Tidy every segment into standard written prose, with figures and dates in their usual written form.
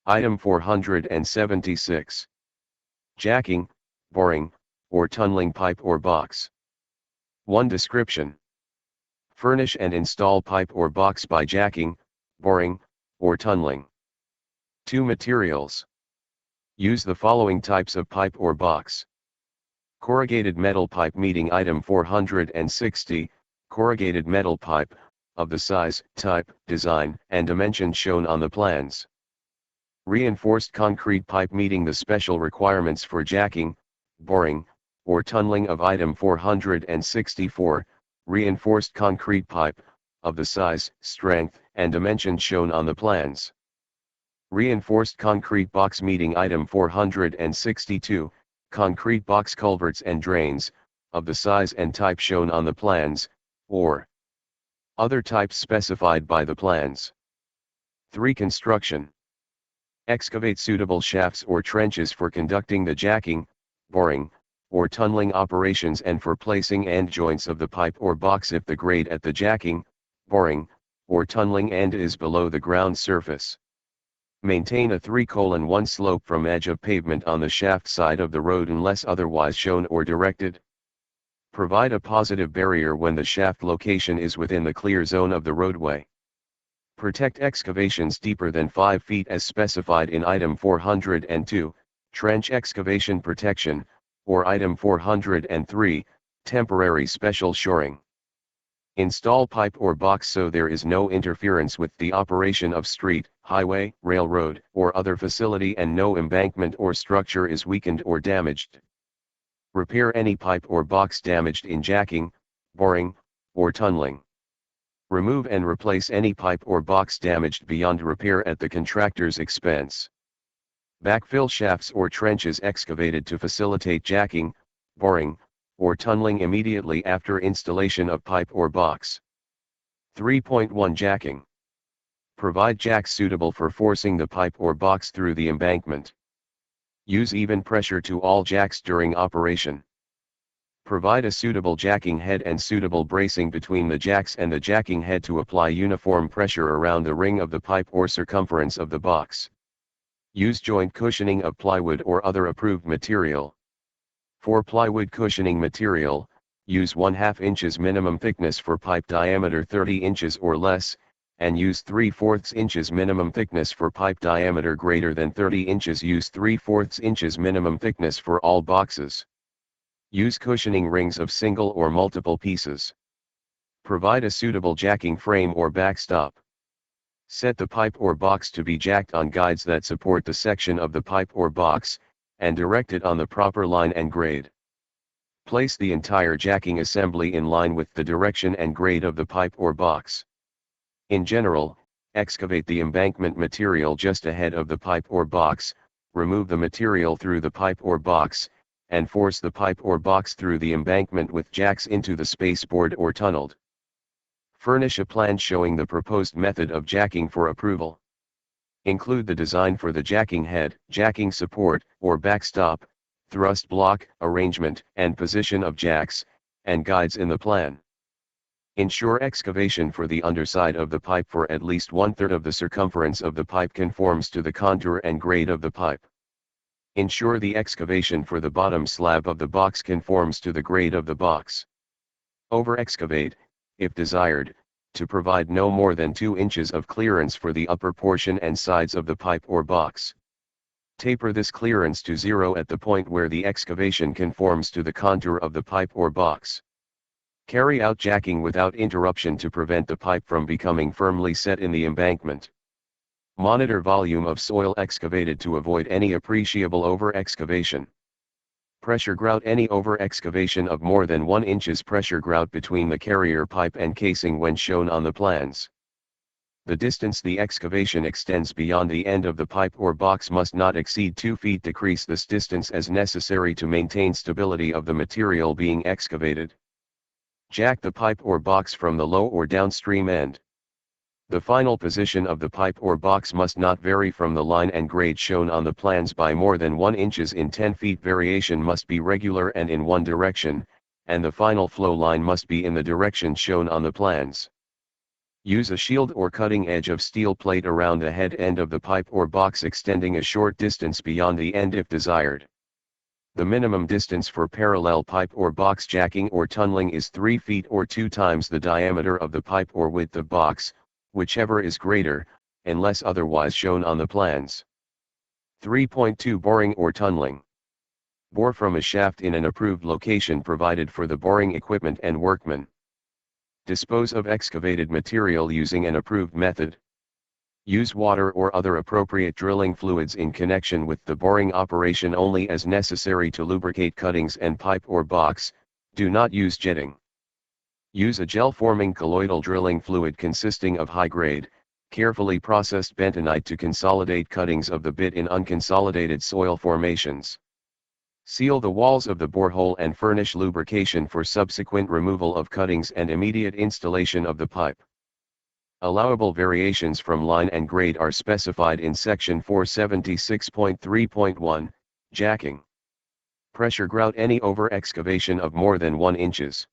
Item 476. Jacking, boring, or tunneling pipe or box. 1. Description. Furnish and install pipe or box by jacking, boring, or tunneling. 2. Materials. Use the following types of pipe or box. Corrugated metal pipe. Meeting item 460, corrugated metal pipe, of the size, type, design, and dimensions shown on the plans. Reinforced concrete pipe. Meeting the special requirements for jacking, boring, or tunneling of item 464, reinforced concrete pipe, of the size, strength, and dimensions shown on the plans. Reinforced concrete box. Meeting item 462, concrete box culverts and drains, of the size and type shown on the plans, or other types specified by the plans. 3. Construction. Excavate suitable shafts or trenches for conducting the jacking, boring, or tunneling operations and for placing end joints of the pipe or box if the grade at the jacking, boring, or tunneling end is below the ground surface. Maintain a 3:1 slope from edge of pavement on the shaft side of the road unless otherwise shown or directed. Provide a positive barrier when the shaft location is within the clear zone of the roadway. Protect excavations deeper than 5 feet as specified in item 402, trench excavation protection, or item 403, temporary special shoring. Install pipe or box so there is no interference with the operation of street, highway, railroad, or other facility and no embankment or structure is weakened or damaged. Repair any pipe or box damaged in jacking, boring, or tunneling. Remove and replace any pipe or box damaged beyond repair at the contractor's expense. Backfill shafts or trenches excavated to facilitate jacking, boring, or tunneling immediately after installation of pipe or box. 3.1 Jacking. Provide jacks suitable for forcing the pipe or box through the embankment. Use even pressure to all jacks during operation. Provide a suitable jacking head and suitable bracing between the jacks and the jacking head to apply uniform pressure around the ring of the pipe or circumference of the box. Use joint cushioning of plywood or other approved material. For plywood cushioning material, use 1/2 inches minimum thickness for pipe diameter 30 inches or less, and use 3/4 inches minimum thickness for pipe diameter greater than 30 inches. Use 3/4 inches minimum thickness for all boxes. Use cushioning rings of single or multiple pieces. Provide a suitable jacking frame or backstop. Set the pipe or box to be jacked on guides that support the section of the pipe or box, and direct it on the proper line and grade. Place the entire jacking assembly in line with the direction and grade of the pipe or box. In general, excavate the embankment material just ahead of the pipe or box, remove the material through the pipe or box, and force the pipe or box through the embankment with jacks into the space bored or tunneled. Furnish a plan showing the proposed method of jacking for approval. Include the design for the jacking head, jacking support, or backstop, thrust block, arrangement and position of jacks, and guides in the plan. Ensure excavation for the underside of the pipe for at least 1/3 of the circumference of the pipe conforms to the contour and grade of the pipe. Ensure the excavation for the bottom slab of the box conforms to the grade of the box. Over-excavate, if desired, to provide no more than 2 inches of clearance for the upper portion and sides of the pipe or box. Taper this clearance to 0 at the point where the excavation conforms to the contour of the pipe or box. Carry out jacking without interruption to prevent the pipe from becoming firmly set in the embankment. Monitor volume of soil excavated to avoid any appreciable over-excavation. Pressure grout. Any over-excavation of more than 1 inches pressure grout between the carrier pipe and casing when shown on the plans. The distance the excavation extends beyond the end of the pipe or box must not exceed 2 feet. Decrease this distance as necessary to maintain stability of the material being excavated. Jack the pipe or box from the low or downstream end. The final position of the pipe or box must not vary from the line and grade shown on the plans by more than 1 inch in 10 feet. Variation must be regular and in one direction, and the final flow line must be in the direction shown on the plans. Use a shield or cutting edge of steel plate around the head end of the pipe or box, extending a short distance beyond the end if desired. The minimum distance for parallel pipe or box jacking or tunneling is 3 feet or 2 times the diameter of the pipe or width of box, whichever is greater, unless otherwise shown on the plans. 3.2 Boring or tunneling. Bore from a shaft in an approved location provided for the boring equipment and workmen. Dispose of excavated material using an approved method. Use water or other appropriate drilling fluids in connection with the boring operation only as necessary to lubricate cuttings and pipe or box. Do not use jetting. Use a gel-forming colloidal drilling fluid consisting of high-grade, carefully processed bentonite to consolidate cuttings of the bit in unconsolidated soil formations. Seal the walls of the borehole and furnish lubrication for subsequent removal of cuttings and immediate installation of the pipe. Allowable variations from line and grade are specified in section 476.3.1, jacking. Pressure grout any over excavation of more than 1 inches.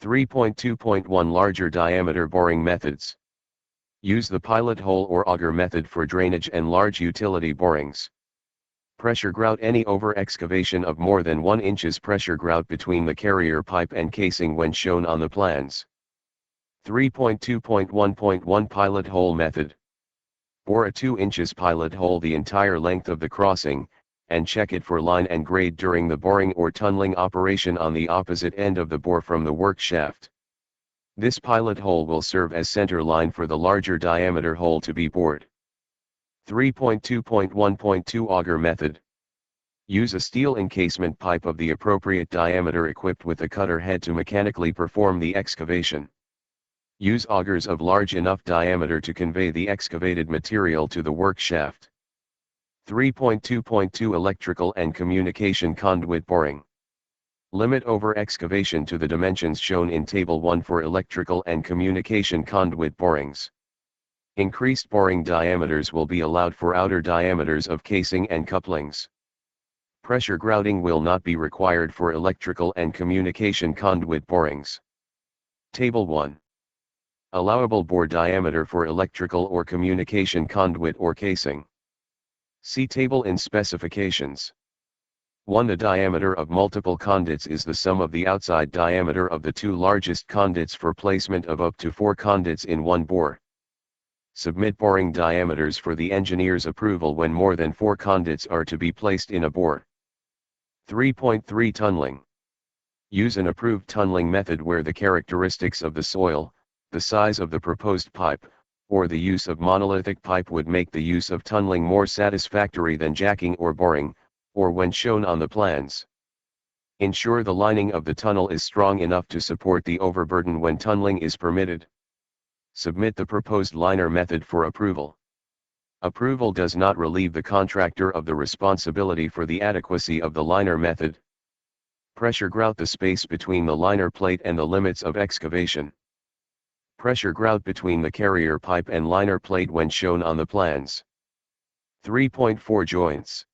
3.2.1 Larger diameter boring methods. Use the pilot hole or auger method for drainage and large utility borings. Pressure grout any over excavation of more than 1 inches. Pressure grout between the carrier pipe and casing when shown on the plans. 3.2.1.1 Pilot hole method. Bore a 2 inches pilot hole the entire length of the crossing, and check it for line and grade during the boring or tunneling operation on the opposite end of the bore from the work shaft. This pilot hole will serve as center line for the larger diameter hole to be bored. 3.2.1.2 Auger method. Use a steel encasement pipe of the appropriate diameter equipped with a cutter head to mechanically perform the excavation. Use augers of large enough diameter to convey the excavated material to the work shaft. 3.2.2 Electrical and communication conduit boring. Limit over excavation to the dimensions shown in Table 1 for electrical and communication conduit borings. Increased boring diameters will be allowed for outer diameters of casing and couplings. Pressure grouting will not be required for electrical and communication conduit borings. Table 1. Allowable bore diameter for electrical or communication conduit or casing. See table in specifications. 1. The diameter of multiple conduits is the sum of the outside diameter of the 2 largest conduits for placement of up to 4 conduits in one bore. Submit boring diameters for the engineer's approval when more than 4 conduits are to be placed in a bore. 3.3 Tunneling. Use an approved tunneling method where the characteristics of the soil, the size of the proposed pipe, or the use of monolithic pipe would make the use of tunneling more satisfactory than jacking or boring, or when shown on the plans. Ensure the lining of the tunnel is strong enough to support the overburden when tunneling is permitted. Submit the proposed liner method for approval. Approval does not relieve the contractor of the responsibility for the adequacy of the liner method. Pressure grout the space between the liner plate and the limits of excavation. Pressure grout between the carrier pipe and liner plate when shown on the plans. 3.4 Joints.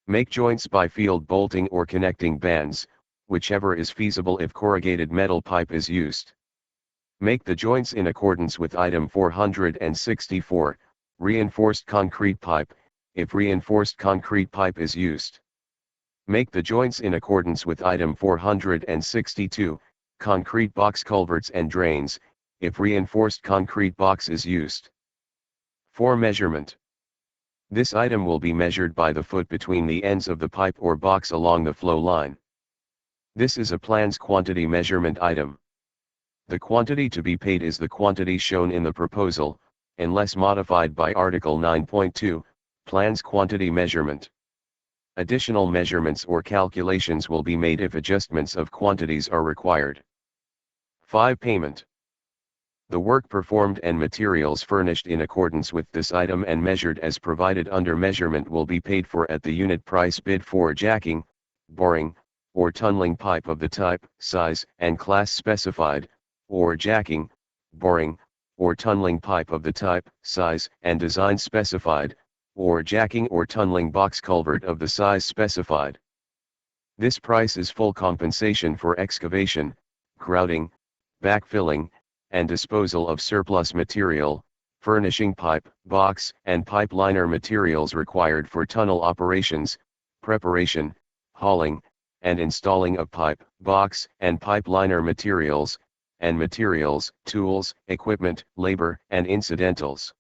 Make joints by field bolting or connecting bands, whichever is feasible if corrugated metal pipe is used. Make the joints in accordance with item 464, reinforced concrete pipe, if reinforced concrete pipe is used. Make the joints in accordance with item 462, concrete box culverts and drains, if reinforced concrete box is used. 4. Measurement. This item will be measured by the foot between the ends of the pipe or box along the flow line. This is a plan's quantity measurement item. The quantity to be paid is the quantity shown in the proposal, unless modified by Article 9.2, Plan's quantity measurement. Additional measurements or calculations will be made if adjustments of quantities are required. 5. Payment. The work performed and materials furnished in accordance with this item and measured as provided under measurement will be paid for at the unit price bid for jacking, boring, or tunneling pipe of the type, size, and class specified, or jacking, boring, or tunneling pipe of the type, size, and design specified, or jacking or tunneling box culvert of the size specified. This price is full compensation for excavation, grouting, backfilling, and disposal of surplus material, furnishing pipe, box, and pipe liner materials required for tunnel operations, preparation, hauling, and installing of pipe, box, and pipe liner materials, and materials, tools, equipment, labor, and incidentals.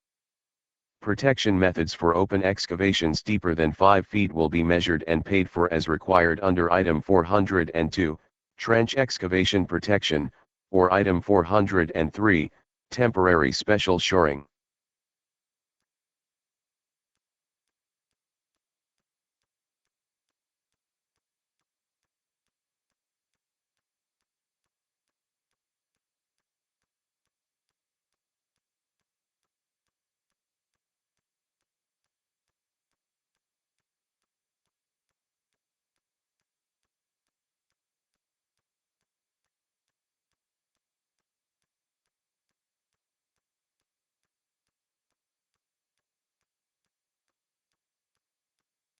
Protection methods for open excavations deeper than 5 feet will be measured and paid for as required under Item 402, Trench Excavation Protection, or Item 403, Temporary Special Shoring.